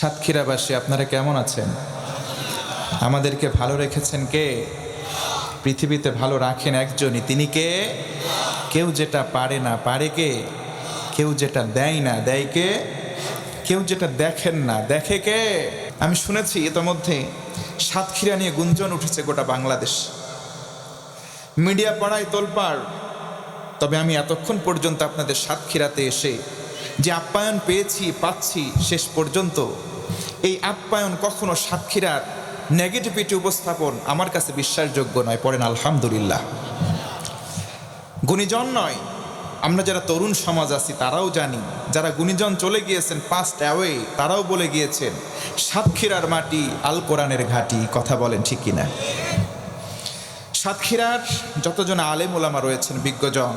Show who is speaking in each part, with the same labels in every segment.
Speaker 1: সাতক্ষীরাবাসী আপনারা কেমন আছেন? আমাদেরকে ভালো রেখেছেন কে? পৃথিবীতে ভালো রাখেন একজনই, তিনি কে? কেউ যেটা পারে না পারে কে? কেউ যেটা দেয় না দেয় কে? কেউ যেটা দেখেন না দেখে কে? আমি শুনেছি ইতোমধ্যে সাতক্ষীরা নিয়ে গুঞ্জন উঠেছে গোটা বাংলাদেশ, মিডিয়া পাড়ায় তোলপাড়। তবে আমি এতক্ষণ পর্যন্ত আপনাদের সাতক্ষীরাতে এসে যে আপ্যায়ন পেয়েছি পাচ্ছি, শেষ পর্যন্ত এই আপ্যায়ন কখনো সাতক্ষীরার নেগেটিভিটি উপস্থাপন আমার কাছে বিশ্বাসযোগ্য নয়। পড়েন আলহামদুলিল্লাহ। গুণীজন নয়, আমরা যারা তরুণ সমাজ আছি তারাও জানি, যারা গুণীজন চলে গিয়েছেন পাস্ট অ্যাওয়ে তারাও বলে গিয়েছেন সাতক্ষীরার মাটি আল কোরআনের ঘাঁটি। কথা বলেন ঠিক কিনা? সাতক্ষীরার যতজন আলেম ওলামা রয়েছেন বিজ্ঞজন,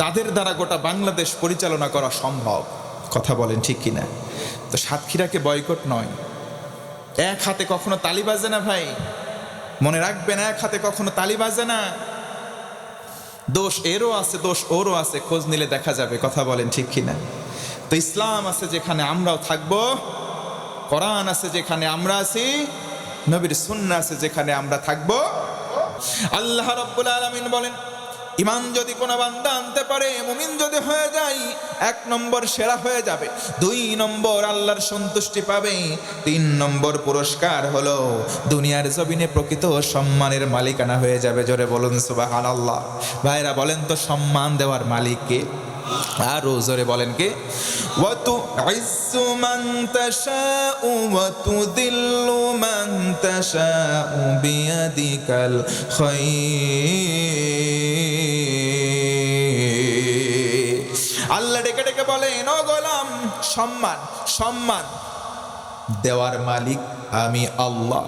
Speaker 1: তাদের দ্বারা গোটা বাংলাদেশ পরিচালনা করা সম্ভব। কথা বলেন ঠিক কিনা? তো সাতক্ষীরাকে বয়কট নয়, এক হাতে কখনো তালি বাজে না ভাই, মনে রাখবেন, এক হাতে কখনো তালি বাজে না। দোষ এরও আছে, দোষ ওরও আছে, খোঁজ নিলে দেখা যাবে। কথা বলেন ঠিক কিনা? তো ইসলাম আছে যেখানে আমরাও থাকবো, কোরআন আছে যেখানে আমরা আছি, নবীর সুন্নাহ আছে যেখানে আমরা থাকবো। আল্লাহ রাব্বুল আলামিন বলেন, ইমান যদি কোনো বান্দা আনতে পারে, মুমিন যদি হয়ে যায়, 1 নম্বর সেরা হয়ে যাবে, 2 নম্বর আল্লাহর সন্তুষ্টি পাবে, 3 নম্বর পুরস্কার হলো দুনিয়ার জমিনে প্রকৃত সম্মানের মালিকানা হয়ে যাবে। জোরে বলুন সুবহানাল্লাহ। ভাইরা বলেন তো, সম্মান দেওয়ার মালিক কে? আরো জোরে বলেন কে? ওয়া তুইজ্জু মান তাশাউ ওয়া তুযিল্লু মান তাশাউ বিয়াদিকাল খায়র। আল্লাহ ডেকে ডেকে বলেন, ও গোলাম, সম্মান সম্মান দেওয়ার মালিক আমি আল্লাহ,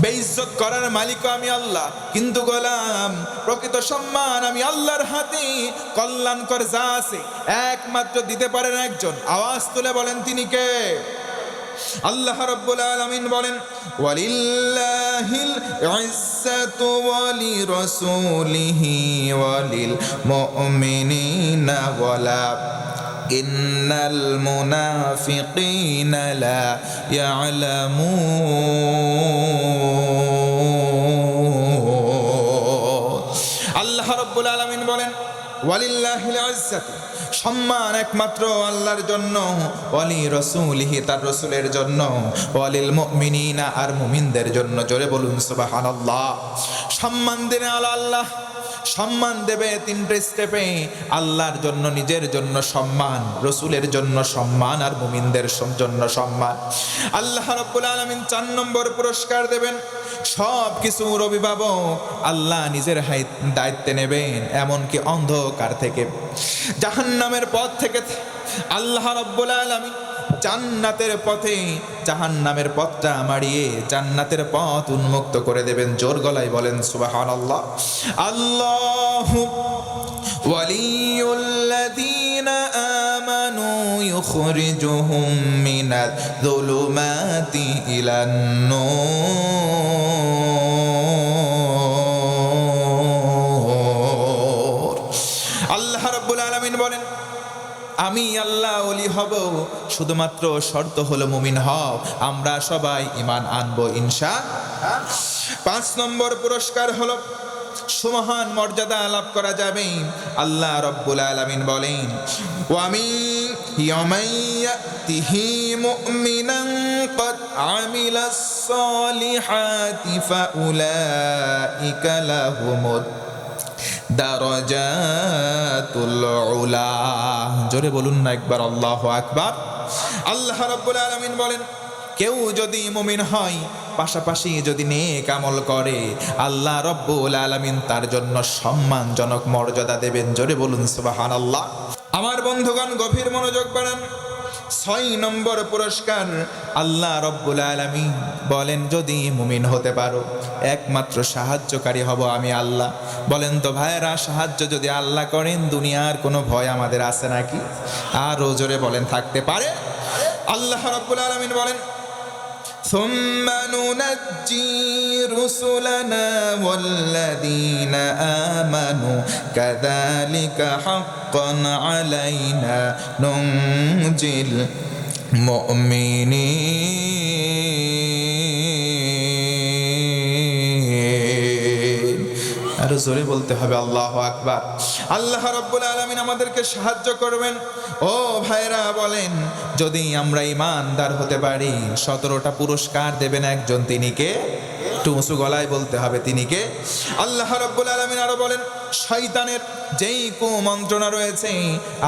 Speaker 1: বেইজ্জত করার মালিক আমি আল্লাহ, কিন্তু গোলাম প্রকৃত সম্মান আমি আল্লাহর হাতে। কল্যাণকর যা আছে একমাত্র দিতে পারেন একজন। আওয়াজ তুলে বলেন তিনি কে? আল্লাহ রাব্বুল আলামিন বলেন, ওয়ালিল্লাহিল ইজ্জাতু ওয়ালি রাসূলিহি ওয়ালিল মুমিনিনা ওয়ালা ইন্নাল মুনাফিকিনা লা ইয়ালামুন। আল্লাহ রাব্বুল আলামিন বলেন, ওয়ালিল্লাহিল ইজ্জাতু, সম্মান একমাত্র আল্লাহর জন্য, ওয়ালি রাসূলিহি, তার রাসূলের জন্য, ওয়ালিল মুমিনিনা, আর মুমিনদের জন্য। জোরে বলুন সুবহানাল্লাহ। সম্মান দেন আল্লাহ, সম্মান দেবে 3টে স্টেপে। আল্লাহর জন্য, নিজের জন্য সম্মান, রাসূলের জন্য সম্মান, আর মুমিনদের জন্য সম্মান। আল্লাহ রাব্বুল আলামিন 4 নম্বর পুরস্কার দেবেন। সব কিছুর অভিভাবক আল্লাহ নিজের দায়িত্বে নেবেন, এমনকি অন্ধকার থেকে, জাহান্নামের পথ থেকে আল্লাহ রাব্বুল আলামিন জান্নাতের পথে জাহান্নামের পথটা মারিয়ে জান্নাতের পথ উন্মুক্ত করে দেবেন। জোর গলায় বলেন সুবহানাল্লাহ। আল্লাহু ওয়ালিয়ুল্লাযীনা আমানু ইউখরিজুহুম মিনায-যুলুমাতি ইলান-নূর। আল্লাহ রাব্বুল আলামিন বলেন, আমি আল্লাহ ওলি হব, শুধুমাত্র শর্ত হলো মুমিন হও। আমরা সবাই ঈমান আনবো ইনশাআল্লাহ। 5 নম্বর পুরস্কার হলো সুমহান মর্যাদা লাভ করা যাবে। আল্লাহ রাব্বুল আলামিন বলেন, ওয়া মিন ইয়ামাইয়াতিহি মুমিনান ক্বাদ আমিলাস সালিহাতি ফাউলাইকা লাহুমুদ দারাজাতুল উলা। জোরে বলুন না একবার আল্লাহু আকবার। আল্লাহ রাব্বুল আলামিন বলেন, কেউ যদি মুমিন হয়, পাশাপাশি যদি নেক আমল করে, আল্লাহ রাব্বুল আলামিন তার জন্য সম্মানজনক মর্যাদা দেবেন। জোরে বলুন সুবহানাল্লাহ। আমার বন্ধুগণ, গভীর মনোযোগ বাড়ান। 6 নম্বর পুরস্কার আল্লাহ রাব্বুল আলামিন বলেন, যদি মুমিন হতে পারো, একমাত্র সাহায্যকারী হব আমি আল্লাহ। বলেন তো ভাইরা, সাহায্য যদি আল্লাহ করেন, দুনিয়ার কোনো ভয় আমাদের আছে নাকি? আরো জোরে বলেন, থাকতে পারে? আল্লাহ রাব্বুল আলামিন বলেন, সুম্মা নুনাজ্জি রুসুলানা ওয়াল্লাযীনা আমানু কাযালিকা হাক্কান আলাইনা নুনজিল মুমিনিন। জোরে বলতে হবে আল্লাহু আকবার। আল্লাহ রাব্বুল আলামিন আমাদেরকে সাহায্য করবেন। ও ভাইরা বলেন, যদি আমরা ঈমানদার হতে পারি 17টা পুরস্কার দেবেন একজন, তিনি কে? একটু উঁচু গলায় বলতে হবে, তিনি কে? আল্লাহ রাব্বুল আলামিন আরো বলেন, শয়তানের যেই কুমন্ত্রণা রয়েছে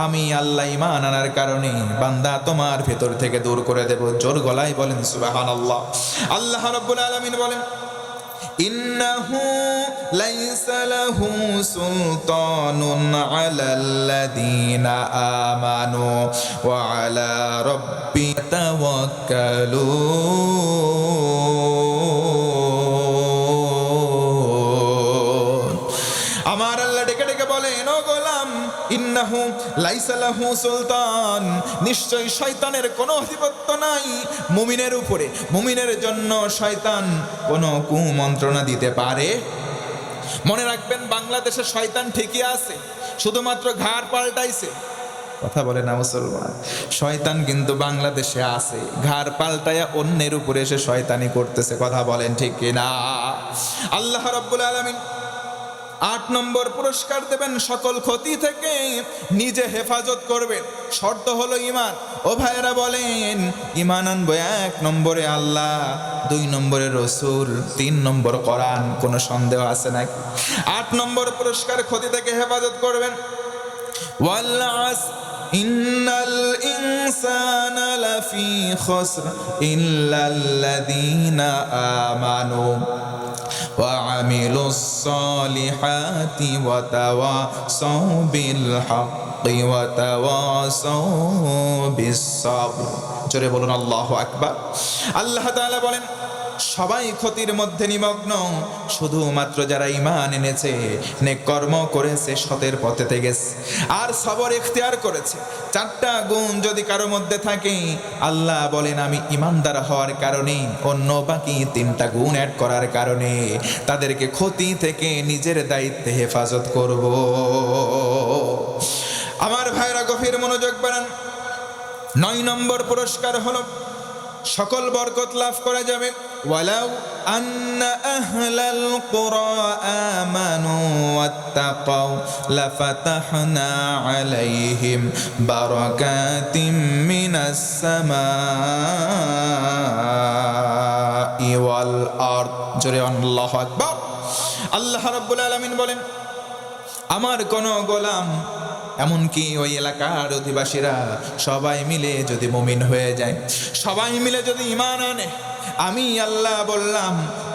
Speaker 1: আমি আল্লাহ ঈমান আনার কারণে বান্দা তোমার ভেতর থেকে দূর করে দেব। জোর গলায় বলেন সুবহানাল্লাহ। আল্লাহ রাব্বুল আলামিন বলেন, ইন্নাহু লাইসা লাহু সুলতানুন আলাল্লাযীনা আমানু ওয়া আলা রাব্বিহিম ইয়াতাওয়াক্কালুন। আমার আল্লাহ ডেকে ডেকে বলেন, ও গোলাম, ইন্নাহু লাইসা লাহু সুলতান, নিশ্চয় শয়তানের কোনো আধিপত্য নাই মুমিনের উপরে। মুমিনের জন্য শয়তান কোনো কুমন্ত্রণা দিতে পারে? মনে রাখবেন, বাংলাদেশে শয়তান ঠিকই আছে, শুধুমাত্র ঘাড় পাল্টাইছে। কথা বলে না মুসলমান, শয়তান কিন্তু বাংলাদেশে আছে, ঘাড় পাল্টায়া অন্যের উপরে এসে শয়তানি করতেছে। কথা বলেন ঠিক কিনা? আল্লাহ রাব্বুল আলামিন 8 নম্বর পুরস্কার দেবেন, সকল ক্ষতি থেকে নিজে হেফাজত করবেন। শর্ত হলো ঈমান। ও ভাইয়েরা বলেন, ঈমান আনবো 1 নম্বরে আল্লাহ, 2 নম্বরে রসুল, 3 নম্বর কোরআন। কোনো সন্দেহ আছে নাকি? 8 নম্বর পুরস্কার, ক্ষতি থেকে হেফাজত করবেন। ওয়াল আসর ইন্নাল ইনসানা লাফি খুসর ইল্লাল্লাযীনা আমানু ওয়া আমিলুস সালিহাতি ওয়া তাওয়াসাউ বিল হাক্কি ওয়া তাওয়াসাউ বিস সাবর। জোরে বলুন আল্লাহু আকবার। আল্লাহ তাআলা বলেন, সবাই ক্ষতির মধ্যে নিমগ্ন, শুধুমাত্র যারা ঈমান এনেছে, নেক কর্ম করেছে, সতের পথে গেছে, আর সবর ইখতিয়ার করেছে। 4টা গুণ যদি কারো মধ্যে থাকে, আল্লাহ বলেন আমি ঈমানদার হওয়ার কারণে, অন্য বাকি 3টা গুণ অ্যাড করার কারণে তাদেরকে ক্ষতি থেকে নিজের দায়িত্বে হেফাজত করব। আমার ভাইরা গভীর মনোযোগ বাড়ান। 9 নম্বর পুরস্কার হলো সকল বরকত লাভ করা যাবে। ওয়ালাউ আন্না আহলাল কুরা আমানু ওয়াত্তাকাউ লাফাতাহনা আলাইহিম বারাকাতিম মিনাস সামাই ওয়াল আরদ। জোরে আল্লাহু আকবার। আল্লাহ রাব্বুল আলামিন বলেন, আমার কোন গোলাম, এমনকি ওই এলাকার অধিবাসীরা সবাই মিলে যদি মুমিন হয়ে যায়, সবাই মিলে যদি ঈমান আনে, আমি আল্লাহ বললাম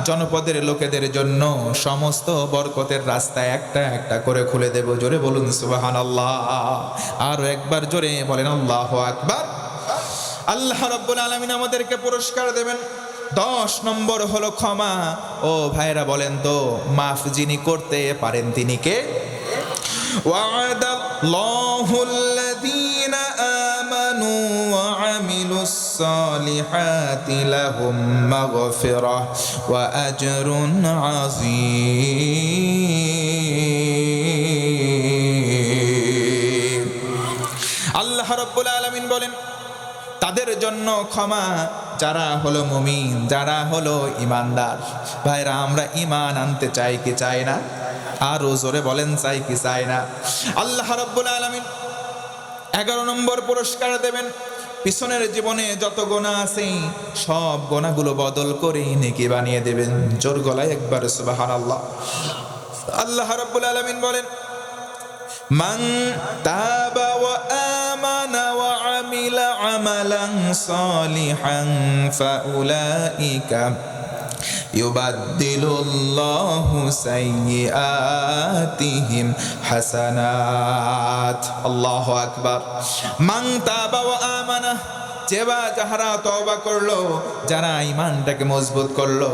Speaker 1: জনপদের লোকেদের জন্য সমস্ত বরকতের রাস্তা একটা একটা করে খুলে দেব। জোরে বলুন সুবহানাল্লাহ। আরো একবার জোরে বলেন আল্লাহু আকবার। আল্লাহ রাব্বুল আলামিন আমাদেরকে পুরস্কার দেবেন। 10 নম্বর হলো ক্ষমা। ও ভাইরা বলেন তো, মাফ যিনি করতে পারেন তিনি কে? وعد الله الذين آمنوا وعملوا الصالحات لهم مغفرة وأجر عظيم। আল্লাহ রাব্বুল আলামিন বলেন, তাদের জন্য ক্ষমা যারা হলো মুমিন, যারা হলো ঈমানদার। ভাইরা, আমরা ঈমান আনতে চাই কি চাই না? আরো জোরে বলেন, চাই কি চাই না? আল্লাহ রাব্বুল আলামিন 11 নম্বর পুরস্কার দেবেন। পিছনের জীবনে যত গুনাহ আছে সব গুনাহগুলো বদল করে নেকি বানিয়ে দেবেন। জোর গলায় একবার সুবহানাল্লাহ। আল্লাহ রাব্বুল আলামিন বলেন, মান তাবা ওয়া আমানা ওয়া আমিলা আমালান সালিহান ফাউলাইকা ইউবাদদিলুল্লাহু সাইয়্যাতিহিম হাসানাত। আল্লাহু আকবার। মান তাবা ওয়া আমানা, যাহারা তওবা করলো, যারা ঈমানটাকে মজবুত করলো,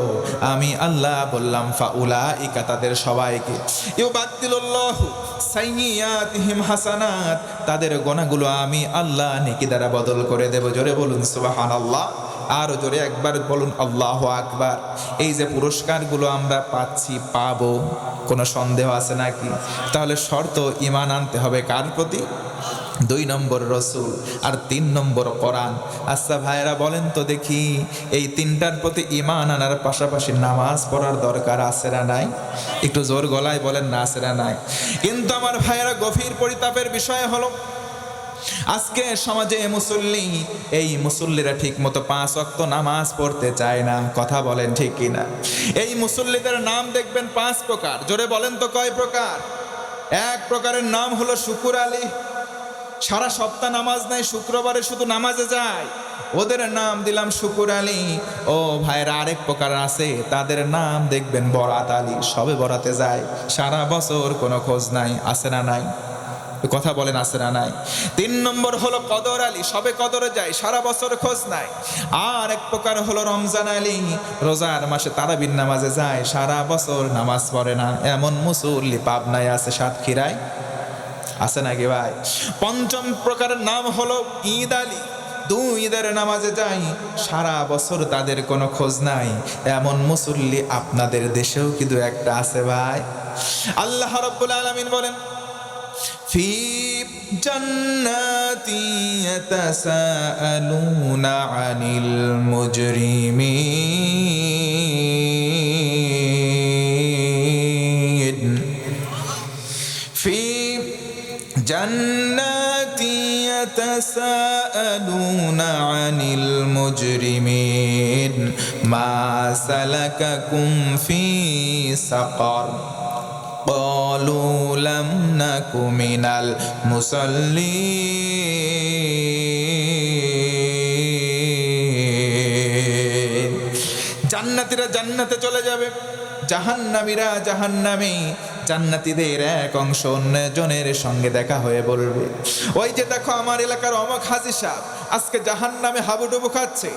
Speaker 1: আমি আল্লাহ বললাম ফাউলাইকা, তাদের সবাইকে, ইউবাদদিলুল্লাহু সাইয়্যাতিহিম হাসানাত, তাদের গুনাহগুলো আমি আল্লাহ নেকি দ্বারা বদল করে দেব। জোরে বলুন সুবহানাল্লাহ। আরো জোরে একবার বলুন আল্লাহু আকবার। এই যে পুরস্কারগুলো আমরা পাচ্ছি, পাবো, কোনো সন্দেহ আছে নাকি? তাহলে শর্ত ঈমান আনতে হবে কার প্রতি? 2 নম্বর রসুল, আর 3 নম্বর কোরআন। আচ্ছা ভাইরা বলেন তো দেখি, এই তিনটার প্রতি ঈমান আনার পাশাপাশি নামাজ পড়ার দরকার আছে না নাই? একটু জোর গলায় বলেন না আছে না নাই? কিন্তু আমার ভাইরা, গভীর পরিতাপের বিষয় হলো আজকে সমাজে মুসল্লি, এই মুসল্লিরা ঠিক মতো 5 ওয়াক্ত নামাজ পড়তে চায় না। কথা বলেন ঠিক কিনা? এই মুসল্লিদের নাম দেখবেন 5 প্রকার। জোরে বলেন তো কয় প্রকার? এক প্রকারের নাম হলো শুকুর আলী, সারা সপ্তাহ নামাজ নাই, শুক্রবারে শুধু নামাজে যায়, ওদের নাম দিলাম শুকুর আলী। ও ভাইরা, আরেক প্রকার আছে, তাদের নাম দেখবেন বরাত আলী, সবে বরাতে যায়, সারা বছর কোনো খোঁজ নাই। আছে না নাই? কথা বলেন আছে না নাই? 3 নম্বর হলো কদর আলী, সবে কদরে যায়, সারা বছর খোঁজ নাই। আর এক প্রকার হলো রমজান আলী, রোজার মাসে তারাবির নামাজে যায়, সারা বছর নামাজ পড়ে না। এমন মুসল্লি পাবনায় আছে, সাতক্ষীরায় আছে নাকি ভাই? 5ম প্রকারের নাম হলো ঈদ আলী, 2 ঈদের নামাজে যাই, সারা বছর তাদের কোনো খোঁজ নাই। এমন মুসল্লি আপনাদের দেশেও কিন্তু একটা আছে ভাই। আল্লাহ রাব্বুল আলামিন বলেন, ফি জান্নাতি ইয়াতাসাআলুনা আনিল মুজরিমিন, ফি জান্নাতি ইয়াতাসাআলুনা আনিল মুজরিমিন, মা সালাকাকুম ফি সাকার, قالوا لم نك من المصلين। জান্নাতীরা জান্নাতে চলে যাবে, জাহান্নামীরা জাহান্নামে। জান্নাতীদের এক অংশ অন্যজনের সঙ্গে দেখা হয়ে বলবে, ওই যে দেখো আমার এলাকার অমুক হাজী সাহেব আজকে জাহান্নামে হাবুডুবু খাচ্ছে।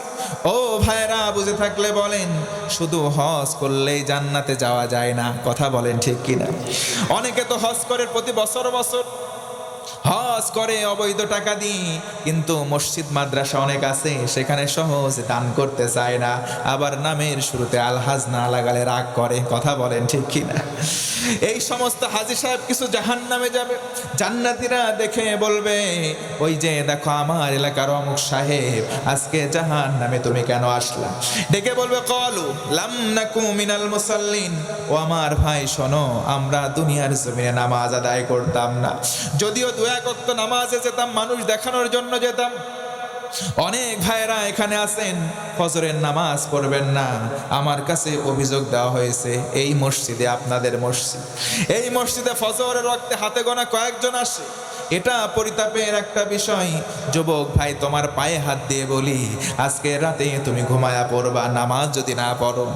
Speaker 1: ও ভাইরা, বুঝে থাকলে বলেন, শুধু হজ করলেই জান্নাতে যাওয়া যায় না। কথা বলেন ঠিক কিনা? অনেকে তো হজ করে প্রতি বছর বছর, হজ করে অবৈধ টাকা দিয়ে, কিন্তু মসজিদ মাদ্রাসা অনেক আছে, সেখানে সহজে দান করতে চায় না। আবার নামের শুরুতে আলহাজ না লাগালে রাগ করে। কথা বলেন ঠিক কিনা? এই সমস্ত হাজী সাহেব কিছু জাহান্নামে যাবে, জান্নাতীরা দেখে বলবে, ওই যে দেখো আমার এলাকার অমুক সাহেব আজকে জাহান্নামে, তুমি কেন আসলা? ডেকে বলবে, ক্বালু লাম নাকু মিনাল মুসাল্লিন, ও আমার ভাই শোনো, আমরা দুনিয়ার জমিনে নামাজ আদায় করতাম না, যদিও 2 ওয়াক্ত নামাজে যেতাম, মানুষ দেখানোর জন্য যেতাম। অনেক ভাইরা এখানে আছেন, ফজরের নামাজ পড়বেন না। আমার কাছে অভিযোগ দেওয়া হয়েছে, এই মসজিদে, আপনাদের মসজিদ, এই মসজিদে ফজরের ওয়াক্তে হাতে গোনা কয়েকজন আসে। এটা পরিতাপের একটা বিষয়। যুবক ভাই, তোমার পায়ে হাত দিয়ে বলি, আজকে রাতে তুমি ঘুমায়া পড়বা, নামাজ যদি না পড়ো।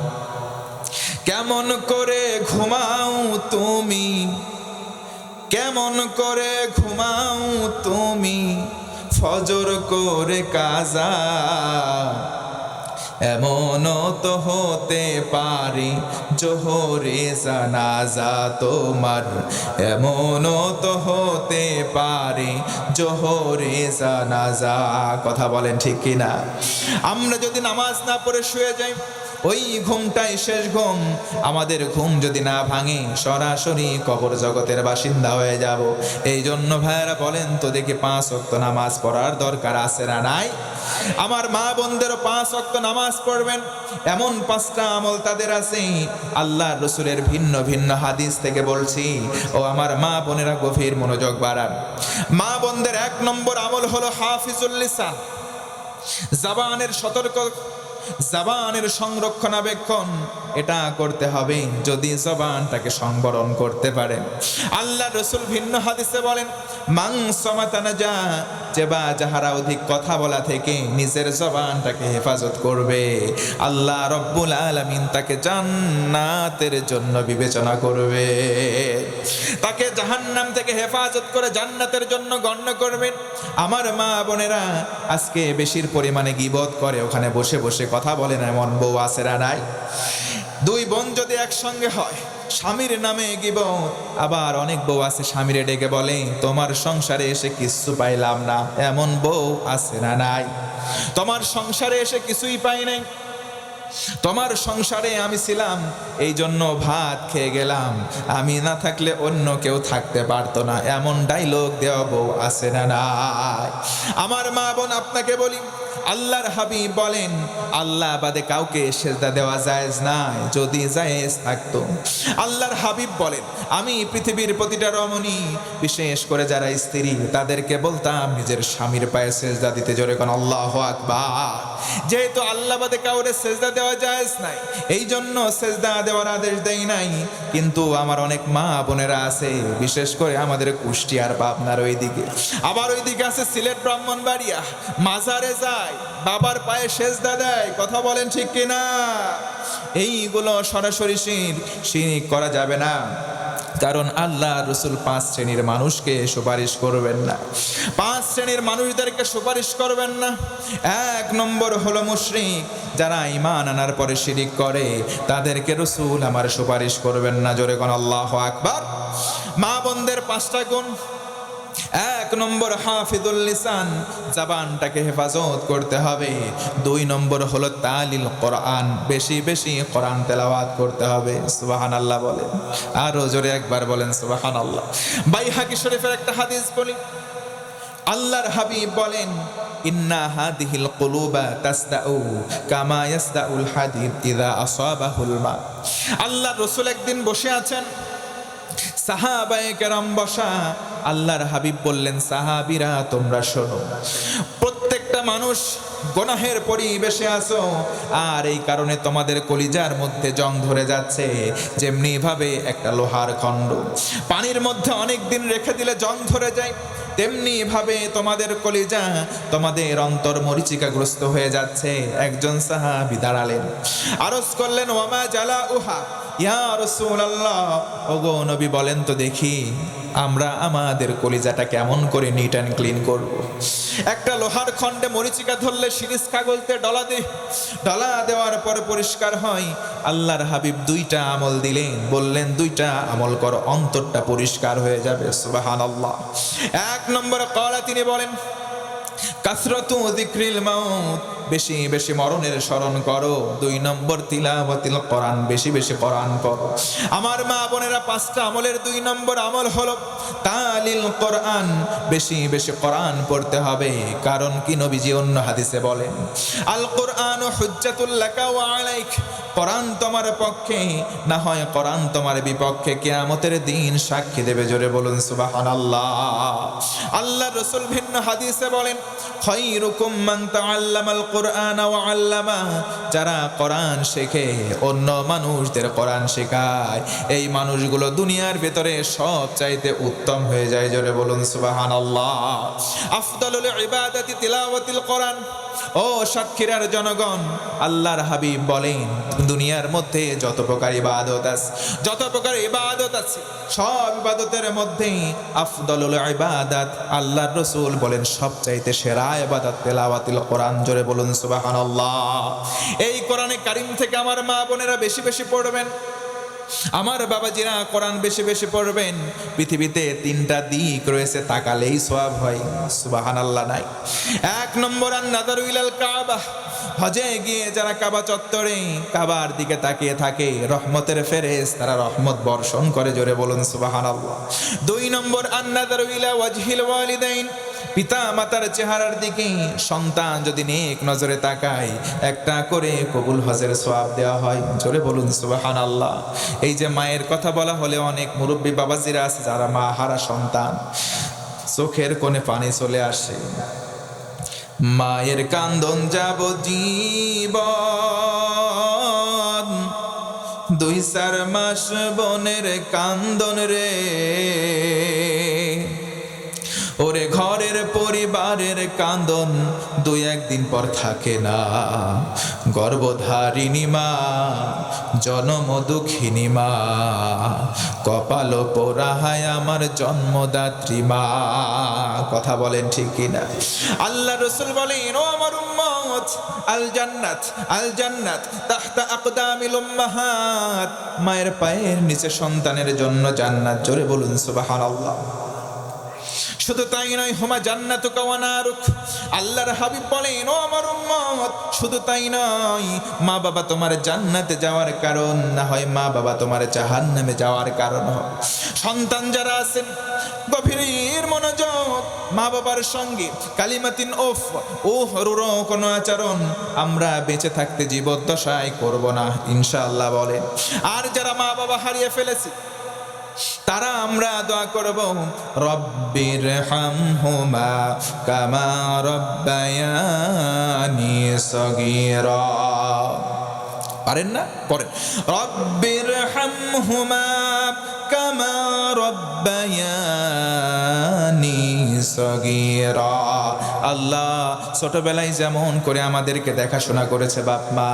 Speaker 1: কেমন করে ঘুমাও তুমি, কেমন করে ঘুমাও তুমি, ফজর করে কাজা, এমনও তো হতে পারি জোহরে জানাজা তোমার, এমনও তো হতে পারি জোহরে জানাজা। কথা বলেন ঠিক কিনা? আমরা যদি নামাজ না পড়ে শুয়ে যাই, ওই ঘুমটাই শেষ ঘুম। আমাদের ঘুম যদি না ভাঙে, সরাসরি কবর জগতের বাসিন্দা হয়ে যাব। এই জন্য ভাইয়েরা বলেন তো দেখি, 5 ওয়াক্ত নামাজ পড়ার দরকার আছে না নাই? আমার মা বোনদেরও 5 ওয়াক্ত নামাজ পড়বেন, এমন 5টা আমল তাদের আছে। আল্লাহ রসুলের ভিন্ন ভিন্ন হাদিস থেকে বলছি, ও আমার মা বোনেরা গভীর মনোযোগ বাড়ান। মা বোনদের 1 নম্বর আমল হলো হাফিজুল লিসান, জবানের সতর্ক, জবানের সংরক্ষণাবেক্ষণ। এটা করতে হবে যদি জবানটাকে সংবরণ করতে পারে। আল্লাহ রসুল ভিন্ন হাদিসে বলেন, মান সামাতা নাজা, যে বা যাহারা অধিক কথা বলা থেকে নিজের জবানটাকে হেফাজত করবে, আল্লাহ রব্বুল আলামিন তাকে জান্নাতের জন্য বিবেচনা করবে, তাকে জাহান্নাম থেকে হেফাজত করে জান্নাতের জন্য গণ্য করবেন। আমার মা বোনেরা আজকে বেশির পরিমাণে গীবত করে, ওখানে বসে বসে কথা বলেন, এমন বউ আছে না নাই? 2 বোন যদি একসঙ্গে হয়, স্বামীর নামে গীবত, আবার অনেক বউ আছে স্বামীরে ডেকে বলে, তোমার সংসারে এসে কিছু পাইলাম না, এমন বউ আছে না নাই? তোমার সংসারে এসে কিছুই পাই নাই, তোমার সংসারে আমি ছিলাম, এই জন্য ভাত খেয়ে গেলাম, আমি না থাকলে অন্য কেউ থাকতে পারতো না, এমন ডায়লগ দেওয়া বউ আছে না নাই? আমার মা বোন, আপনাকে বলি, আল্লাহর হাবিব বলেন আল্লাহ বাদে কাউকে সেজদা দেওয়া জায়েজ নাই। যদি জায়েজ থাকতো, আল্লাহর হাবিব বলেন আমি পৃথিবীর প্রতিটা রমণী, বিশেষ করে যারা স্ত্রী, তাদেরকে বলতাম নিজের স্বামীর পায়ে সেজদা দিতে। জোরে কোন আল্লাহু আকবার। যেহেতু আল্লাহ বাদে কাউরে সেজদা দেওয়া জায়েজ নাই, এই জন্য সেজদা দেওয়ার আদেশ দেই নাই। কিন্তু আমার অনেক মা বোনেরা আছে, বিশেষ করে আমাদের কুষ্টিয়ার পাবনার ওইদিকে, আবার ওইদিকে আছে সিলেট ব্রাহ্মণবাড়িয়া, মাজারে যায়, বাবার পায়ে সেজদা দেয়। কথা বলেন ঠিক কিনা? এইগুলো সরাসরি শিরক করা যাবে না, কারণ আল্লাহ রসুল 5 শ্রেণীর মানুষকে সুপারিশ করবেন না। 5 শ্রেণীর মানুষদেরকে সুপারিশ করবেন না। 1 নম্বর হলো মুশরিক, যারা ঈমান আনার পরে শিরক করে, তাদেরকে রসুল আমার সুপারিশ করবেন না। জোরে কোন আল্লাহু আকবার। মা বোনদের 5টা গুণ। 1 নম্বর হাফিজুল লিসান, জবানটাকে হেফাজত করতে হবে। 2 নম্বর হলো তালিল কোরআন, বেশি বেশি কোরআন তেলাওয়াত করতে হবে। সুবহানাল্লাহ বলেন, আরো জোরে একবার বলেন সুবহানাল্লাহ। বাইহাকি শরীফের একটা হাদিস বলি, আল্লাহর হাবিব বলেন ইন্না হাদিহিল কুলুবা তাসদাউ কামা ইয়াসদাউল হাদিদ ইযা আসাবাহুল মা। আল্লাহর রাসূল একদিন বসে আছেন, সাহাবায়ে কেরাম বসা। আল্লাহর হাবিব বললেন, সাহাবীরা তোমরা শোনো, প্রত্যেকটা মানুষ গুনাহের পরিবেশে আছো, আর এই কারণে তোমাদের কলিজার মধ্যে জং ধরে যাচ্ছে। যেমনি ভাবে একটা লোহার খণ্ড পানির মধ্যে অনেক দিন রেখে দিলে জং ধরে যায়, তেমনি ভাবে তোমাদের কলিজা, তোমাদের অন্তর মরিচিকাগ্রস্ত হয়ে যাচ্ছে। একজন সাহাবী দাঁড়ালেন, আরজ করলেন, ওয়ামা জালাউহা ইয়া রাসূলুল্লাহ, ওগো নবী বলেন তো দেখি, আমরা আমাদের কলিজাটা কেমন করে নিট অ্যান্ড ক্লিন করব। একটা লোহার খণ্ডে মরিচিকা ধরলে শিরিষ কাগজতে ডলা দেওয়ার পর পরিষ্কার হয়। আল্লাহর হাবিব 2টা আমল দিলেন, বললেন 2টা আমল কর, অন্তরটা পরিষ্কার হয়ে যাবে। সুবহানাল্লাহ। 1 নম্বর কলা, তিনি বলেন কাসরাতু যিকরিল মাউত, বেশি বেশি মরণের স্মরণ করো। 2 নম্বর তিলাওয়াতিল কোরআন, বেশি বেশি কোরআন পড়ো। আমার মা বোনেরা, 5টা আমলের 2 নম্বর আমল হলো তালিল কোরআন, বেশি বেশি কোরআন পড়তে হবে। কারণ কি, নবীজি অন্য হাদিসে বলেন আল কোরআন হুজ্জাতুল লাকা ওয়া আলাইক, কোরআন তোমার পক্ষে, না হয় কোরআন তোমার বিপক্ষে, কিয়ামতের দিন সাক্ষী দেবে। জোরে বলুন সুবহানাল্লাহ। আল্লাহর রাসূল ভিন্ন হাদিসে বলেন খায়রুকুম মান তাআল্লামাল কোরআন ওয়া আল্লামা, যারা কোরআন শেখে, অন্য মানুষদের কোরআন শেখায়, এই মানুষগুলো দুনিয়ার ভেতরে সব চাইতে উত্তম হয়ে যায়। জোরে বলুন সুবহানাল্লাহ। আফদালুল ইবাদাতি তিলাওয়াতিল কোরআন। ও সাতক্ষীরার জনগণ, আল্লাহর হাবিব বলেন দুনিয়ার মধ্যে যত প্রকার ইবাদত আছে, সব ইবাদতের মধ্যে আফদালুল ইবাদাত, আল্লাহর রাসূল বলেন সবচাইতে সেরা ইবাদত তেলাওয়াতুল কোরআন। জোরে বলুন সুবহানাল্লাহ। এই কোরআনে কারীম থেকে আমার মা বোনেরা বেশি বেশি পড়বেন, আমার বাবাজিরা কোরআন বেশি বেশি পড়বেন। পৃথিবীতে 3টা দিক রয়েছে, তাকালেই সওয়াব হয়। সুবহানাল্লাহ নাই। 1 নম্বর আন-নাযারু ইলাল কাবা, হজে গিয়ে যারা কাবা চত্বরে কাবার দিকে তাকিয়ে থাকে, রহমতের ফেরেশতারা রহমত বর্ষণ করে। জোরে বলুন সুবহানাল্লাহ। 2 নম্বর আন-নাযারু ইলা ওয়াজহিল ওয়ালিদাইন, পিতা মাতার চেহারার দিকে সন্তান যদি নেক নজরে তাকায়, একটা করে কবুল হজের সওয়াব দেওয়া হয়। জোরে বলুন সুবহানাল্লাহ। এই যে মায়ের কথা বলা হলে অনেক মুরব্বী বাবাজিরা আছে যারা মা হারা সন্তান, চোখের কোণে পানি চলে আসে। মায়ের কান্দন যাব জীবন, 2-4 মাস বোনের কান্দন রে, ওরে ঘরের পরিবারের কান্দন 2-1 দিন পর থাকে না। গর্ভধারিণী মা, জনম দুঃখিনী মা, কপাল পোড়াহায় আমার জন্মদাত্রী মা। কথা বলেন ঠিক কিনা? আল্লাহ রাসূল বলেন, ও আমার উম্মত, আল জান্নাত তাহতা আকদামিল উম্মাহাত, মায়ের পায়ের নিচে সন্তানের জন্য জান্নাত। জোরে বলুন সুবহানাল্লাহ। শুধু তাই নয়, হুমা জান্নাতুকা ওয়া নারুক, আল্লাহর হাবিব বলেন ও আমার উম্মত, শুধু তাই নয়, মা বাবা তোমার জান্নাতে যাওয়ার কারণ না হয়, মা বাবা তোমার জাহান্নামে যাওয়ার কারণ হয়। সন্তান যারা আছেন গভীর মনোযোগ, মা বাবার সঙ্গে কালিমাতিন ওফ ও হরুর কোনো আচরণ আমরা বেঁচে থাকতে জীবদ্দশায় করব না ইনশাআল্লাহ বলে। আর যারা মা বাবা হারিয়ে ফেলেছে তারা আমরা দোয়া করব, রব্বির হামহুমা কামা রব্বায়ানি সগীরা। পারেন না? পড়েন, রব্বির হামহুমা কামা রব্বায়ানি সগীরা। আল্লাহ ছোটবেলায় যেমন করে আমাদেরকে দেখাশোনা করেছে বাপ মা,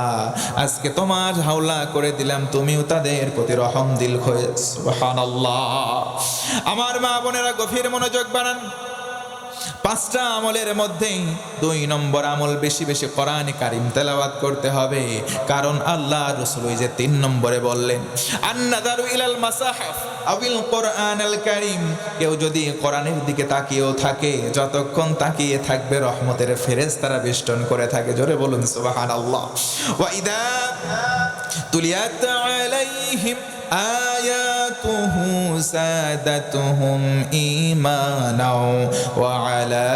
Speaker 1: আজকে তোমার হাওলা করে দিলাম, তুমিও তাদের প্রতি রহম দিল হয়ে। সুবহানাল্লাহ। আমার মা বোনেরা গভীর মনোযোগ বাড়ান। 5টা আমলের মধ্যে 2 নম্বর আমল বেশি বেশি কোরআন কারীম তেলাওয়াত করতে হবে, কারণ আল্লাহ রাসূল ওই যে 3 নম্বরে বললেন, আন-নাযারু ইলাল মাসাহিফ আবিল কোরআনুল কারীম, কেউ যদি কোরআনের দিকে তাকিয়েও থাকে, যতক্ষণ তাকিয়ে থাকবে রহমতের ফেরেশতারা বেষ্টন করে থাকে। জোরে বলুন সুবহানাল্লাহ। ওয়া ইদা তুলিয়াত আলাইহিম আয়াতুহু সাদাতুহুম ঈমানাও ওয়া আলা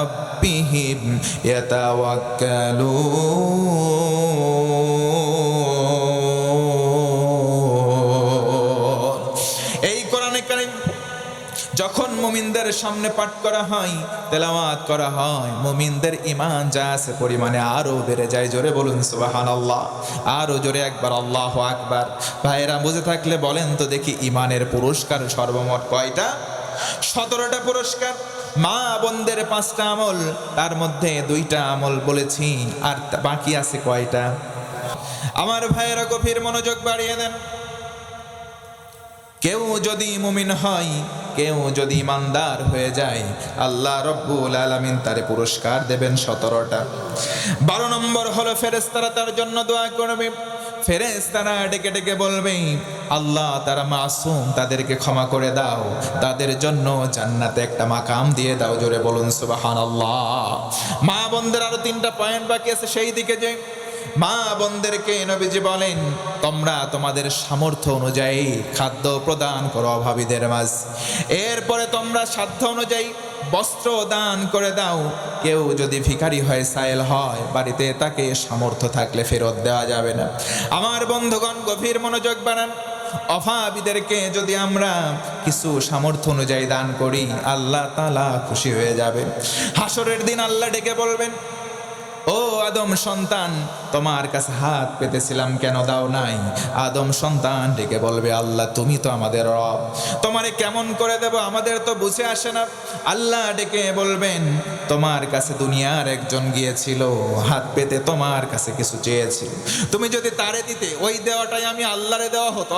Speaker 1: রাব্বিহিম ইয়াতাওয়াক্কালুন। এই কোরআনে কারীম যখন মুমিনদের সামনে পাঠ করা হয়, তেলাওয়াত করা হয়, মুমিনদের ঈমান যা আছে পরিমাণে আরো বেড়ে যায়। জোরে বলুন সুবহানাল্লাহ। আরো জোরে একবার আল্লাহু আকবার। ভাইরা বুঝে থাকলে বলেন তো দেখি, ঈমানের পুরস্কার সর্বমোট কয়টা? 17টা পুরস্কার। মা বোনদের 5টা আমল, তার মধ্যে 2টা আমল বলেছি, আর বাকি আছে কয়টা? আমার ভাইয়েরা গভীর মনোযোগ বাড়িয়ে দেন। কেউ যদি মুমিন হয়, কেউ যদি ইমানদার হয়ে যায়, আল্লাহ রব্বুল আলামিন তারে পুরস্কার দেবেন 17টা। 12 নম্বর হলো ফেরেশতারা তার জন্য দোয়া করবে। ফেরেশতারা ডেকে ডেকে বলবে, আল্লাহ তারা মাসুম, তাদেরকে ক্ষমা করে দাও, তাদের জন্য জান্নাতে একটা মাকাম দিয়ে দাও। জোরে বলুন সুবহানাল্লাহ। মা বোনদের আরো 3টা পয়েন্ট বাকি আছে, সেই দিকে যে মা বোনদেরকে নবীজি বলেন, তোমরা তোমাদের সামর্থ্য অনুযায়ী খাদ্য প্রদান করো অভাবীদের মাঝ, এরপরে তোমরা সাধ্য অনুযায়ী বস্ত্র দান করে দাও। কেউ যদি ভিখারি হয়, সায়েল হয়, বাড়িতে তাকে সামর্থ্য থাকলে ফেরত দেওয়া যাবে না। আমার বন্ধুগণ গভীর মনোযোগ বাড়ান। অভাবীদেরকে যদি আমরা কিছু সামর্থ্য অনুযায়ী দান করি, আল্লাহ তাআলা খুশি হয়ে যাবে। হাসরের দিন আল্লাহ ডেকে বলবেন, ও আদম সন্তান, তোমার কাছে হাত পেতেছিলাম কেন দাও নাই? আদম সন্তান ডেকে বলবে, আল্লাহ তুমি তো আমাদের রব, তোমারে কেমন করে দেব আমাদের তো বুঝে আসে না। আল্লাহ ডেকে বলবেন, তোমার কাছে দুনিয়ার একজন গিয়েছিল, হাত পেতে তোমার কাছে কিছু চেয়েছিল, তুমি যদি তারে দিতে, ওই দেওয়াটাই আমি আল্লাহরে দেওয়া হতো।